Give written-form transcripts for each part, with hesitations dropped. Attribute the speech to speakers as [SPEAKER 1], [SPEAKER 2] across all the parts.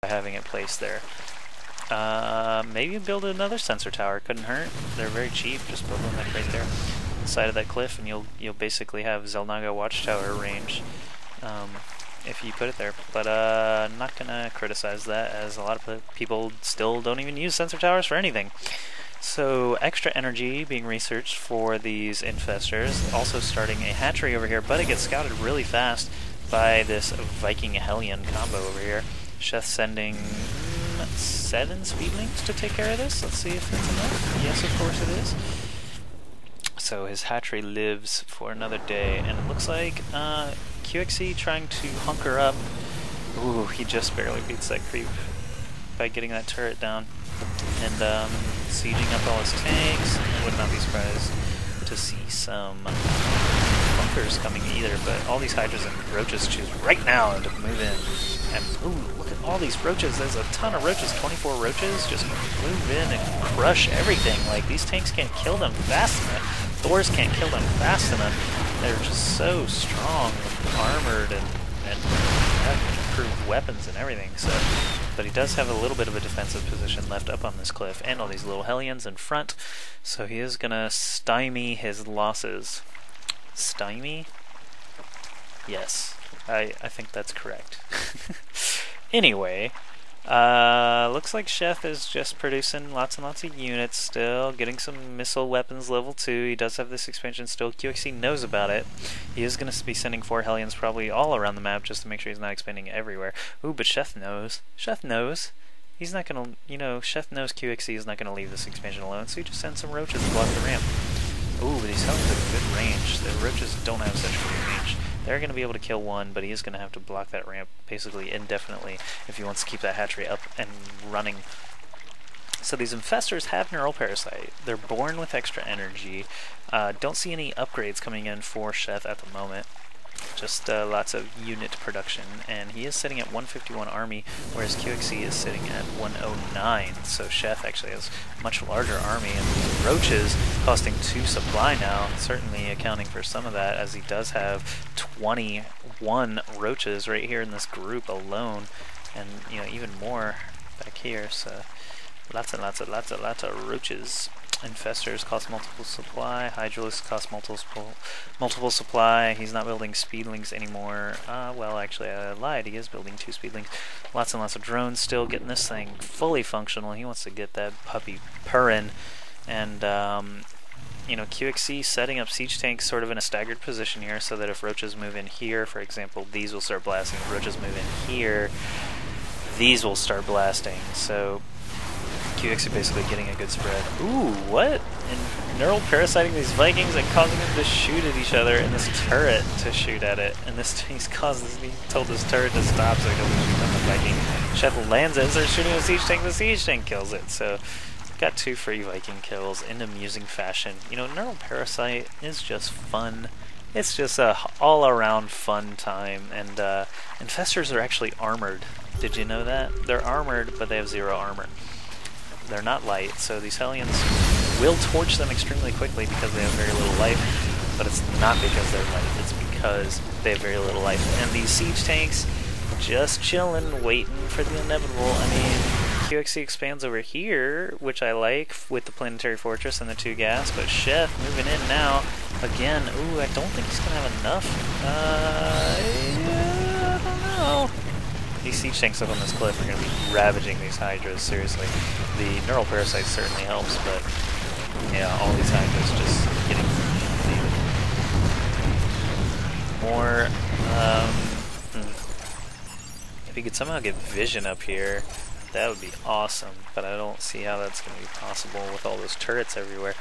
[SPEAKER 1] having it placed there. Maybe build another sensor tower. Couldn't hurt. They're very cheap. Just build one like right there, on the side of that cliff, and you'll basically have Xel'Naga Watchtower range if you put it there. But I'm not gonna criticize that, as a lot of people still don't even use sensor towers for anything. So extra energy being researched for these infestors. Also starting a hatchery over here, but it gets scouted really fast by this Viking Hellion combo over here. Sheth sending 7 speedlings to take care of this. Let's see if that's enough. Yes, of course it is. So his hatchery lives for another day, and it looks like QXE trying to hunker up. Ooh, he just barely beats that creep by getting that turret down. And sieging up all his tanks. I would not be surprised to see some bunkers coming either, but all these hydras and roaches choose right now to move in. And ooh, look at all these roaches. There's a ton of roaches, 24 roaches. Just move in and crush everything. Like, these tanks can't kill them fast enough. Thors can't kill them fast enough. They're just so strong and armored and have improved weapons and everything. So, but he does have a little bit of a defensive position left up on this cliff, and all these little Hellions in front. So he is gonna stymie his losses. Stymie? Yes, I think that's correct. Anyway, looks like Sheth is just producing lots and lots of units still, getting some missile weapons level 2. He does have this expansion still. QXE knows about it. He is going to be sending 4 Hellions probably all around the map just to make sure he's not expanding everywhere. Ooh, but Sheth knows. Sheth knows. He's not going to, you know, Sheth knows QXE is not going to leave this expansion alone, so he just sends some roaches to block the ramp. Ooh, but these Hellions have good range. The roaches don't have such good range. They're going to be able to kill one, but he is going to have to block that ramp basically indefinitely if he wants to keep that hatchery up and running. So these infestors have Neural Parasite. They're born with extra energy. Don't see any upgrades coming in for Sheth at the moment. Just lots of unit production, and he is sitting at 151 army, whereas QXE is sitting at 109. So Sheth actually has a much larger army, and these roaches costing 2 supply now, certainly accounting for some of that, as he does have 21 roaches right here in this group alone, and you know, even more back here. So lots and lots of roaches. Infestors cost multiple supply. Hydralisks cost multiple supply. He's not building speedlings anymore. Well, actually, I lied. He is building 2 speedlings. Lots and lots of drones still, getting this thing fully functional. He wants to get that puppy purring. And, you know, QXE setting up siege tanks sort of in a staggered position here, so that if roaches move in here, for example, these will start blasting. If roaches move in here, these will start blasting. So QXE basically getting a good spread. Ooh, what? And Neural parasiting these Vikings and causing them to shoot at each other, and this turret to shoot at it. And this he told this turret to stop so he doesn't shoot on the Viking. Sheth lands it, starts shooting a siege tank, the siege tank kills it. So got 2 free Viking kills in amusing fashion. You know, Neural Parasite is just fun. It's just a all-around fun time, and infestors are actually armored. Did you know that? They're armored, but they have 0 armor. They're not light, so these Hellions will torch them extremely quickly because they have very little life, but it's not because they're light, it's because they have very little life. And these siege tanks, just chilling, waiting for the inevitable. I mean, QXE expands over here, which I like, with the Planetary Fortress and the 2 gas, but Sheth moving in now. Again, ooh, I don't think he's going to have enough. Yeah, I don't know. These siege tanks up on this cliff are going to be ravaging these hydras, seriously. The Neural Parasite certainly helps, but yeah, all these hydras just getting more. If he could somehow get vision up here, that would be awesome, but I don't see how that's going to be possible with all those turrets everywhere.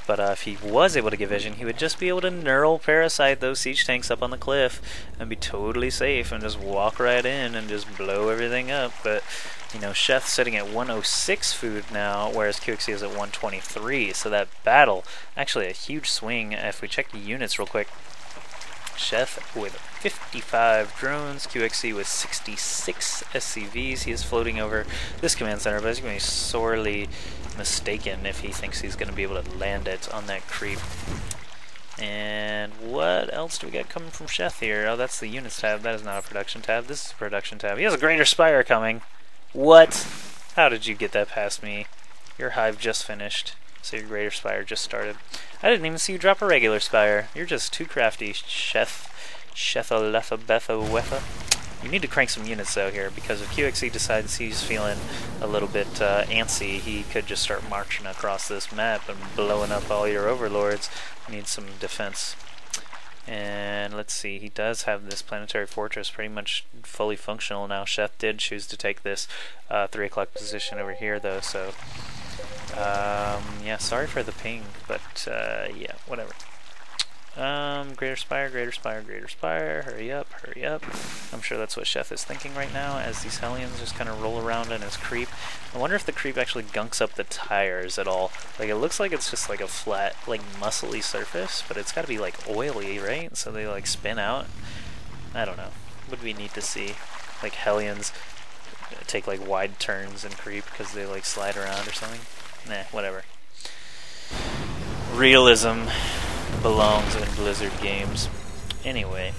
[SPEAKER 1] But if he was able to get vision, he would just be able to Neural Parasite those siege tanks up on the cliff and be totally safe and just walk right in and just blow everything up. But, you know, Sheth's sitting at 106 food now, whereas QXE is at 123. So that battle, actually a huge swing. If we check the units real quick, Sheth with 55 drones, QXE with 66 SCVs. He is floating over this command center, but he's going to be sorely mistaken if he thinks he's going to be able to land it on that creep. And what else do we got coming from Sheth here? Oh, that's the units tab. That is not a production tab. This is a production tab. He has a Greater Spire coming. What? How did you get that past me? Your hive just finished, so your greater spire just started. I didn't even see you drop a regular spire. You're just too crafty, Sheth. Shetha. You need to crank some units though here, because if QXE decides he's feeling a little bit antsy, he could just start marching across this map and blowing up all your overlords. Need some defense. And let's see, he does have this planetary fortress pretty much fully functional now. Sheth did choose to take this 3 o'clock position over here though, so yeah, sorry for the ping, but yeah, whatever. Greater spire, hurry up. I'm sure that's what Sheth is thinking right now as these Hellions just kind of roll around in his creep. I wonder if the creep actually gunks up the tires at all. Like, it looks like it's just like a flat, like, muscly surface, but it's gotta be like oily, right? So they like spin out. I don't know. Would we need to see, like, Hellions take like wide turns and creep because they like slide around or something? Nah, whatever. Realism belongs in Blizzard games. Anyway,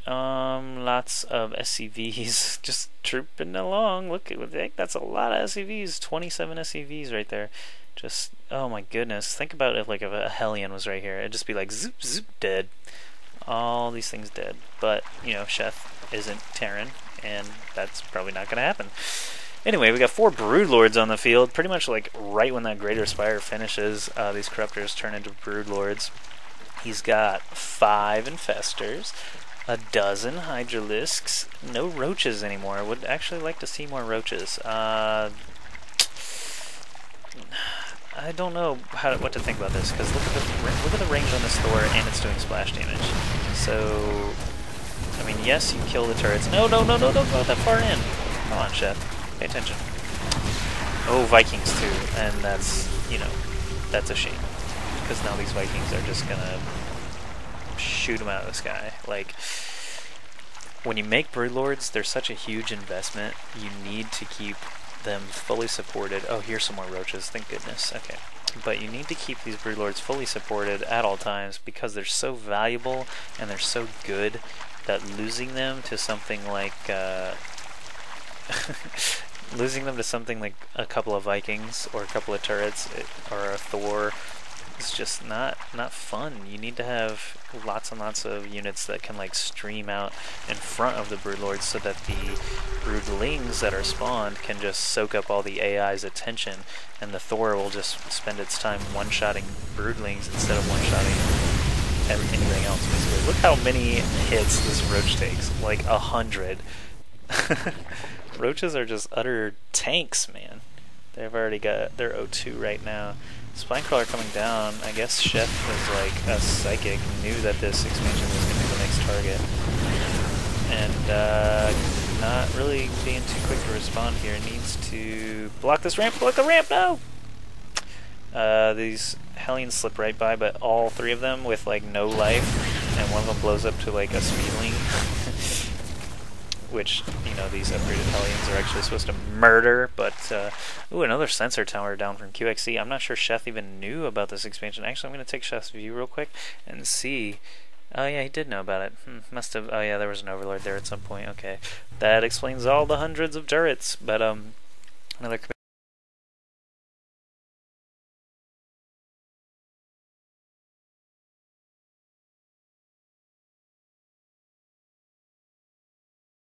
[SPEAKER 1] lots of SCVs just trooping along. Look, I think that's a lot of SCVs. 27 SCVs right there. Just, oh my goodness. Think about it like if a Hellion was right here. It'd just be like zoop, zoop, dead. All these things dead. But, you know, Sheth isn't Terran, and that's probably not going to happen. Anyway, we got 4 Broodlords on the field. Pretty much like right when that Greater Spire finishes, these Corruptors turn into Broodlords. He's got 5 Infestors, a dozen Hydralisks, no Roaches anymore. I would actually like to see more Roaches. I don't know what to think about this, because look at the range on this Thor, and it's doing splash damage. So, I mean, yes, you kill the turrets. No, don't go that far in. Come on, Sheth. Pay attention. Oh, Vikings too, and that's, you know, that's a shame. Because now these Vikings are just gonna shoot them out of the sky. Like, when you make Broodlords, they're such a huge investment. You need to keep them fully supported. Oh, here's some more Roaches, thank goodness. Okay. But you need to keep these Broodlords fully supported at all times because they're so valuable and they're so good that losing them to something like losing them to something like a couple of Vikings or a couple of turrets or a Thor is just not fun. You need to have lots and lots of units that can like stream out in front of the Broodlords so that the Broodlings that are spawned can just soak up all the AI's attention, and the Thor will just spend its time one-shotting Broodlings instead of one-shotting anything else, basically. Look how many hits this Roach takes. Like 100. Roaches are just utter tanks, man. They've already got their O2 right now. Spinecrawler coming down. I guess Sheth was like a psychic, knew that this expansion was going to be the next target. And not really being too quick to respond here. Needs to block this ramp, block the ramp, no! These Hellions slip right by, but all 3 of them with like no life, and one of them blows up to like a Speedling. Which, you know, these upgraded Hellions are actually supposed to murder, but, ooh, another sensor tower down from QXE. I'm not sure Sheth even knew about this expansion. Actually, I'm going to take Sheth's view real quick and see. Oh, yeah, he did know about it. Must have, oh, yeah, there was an Overlord there at some point. Okay, that explains all the hundreds of turrets, but, another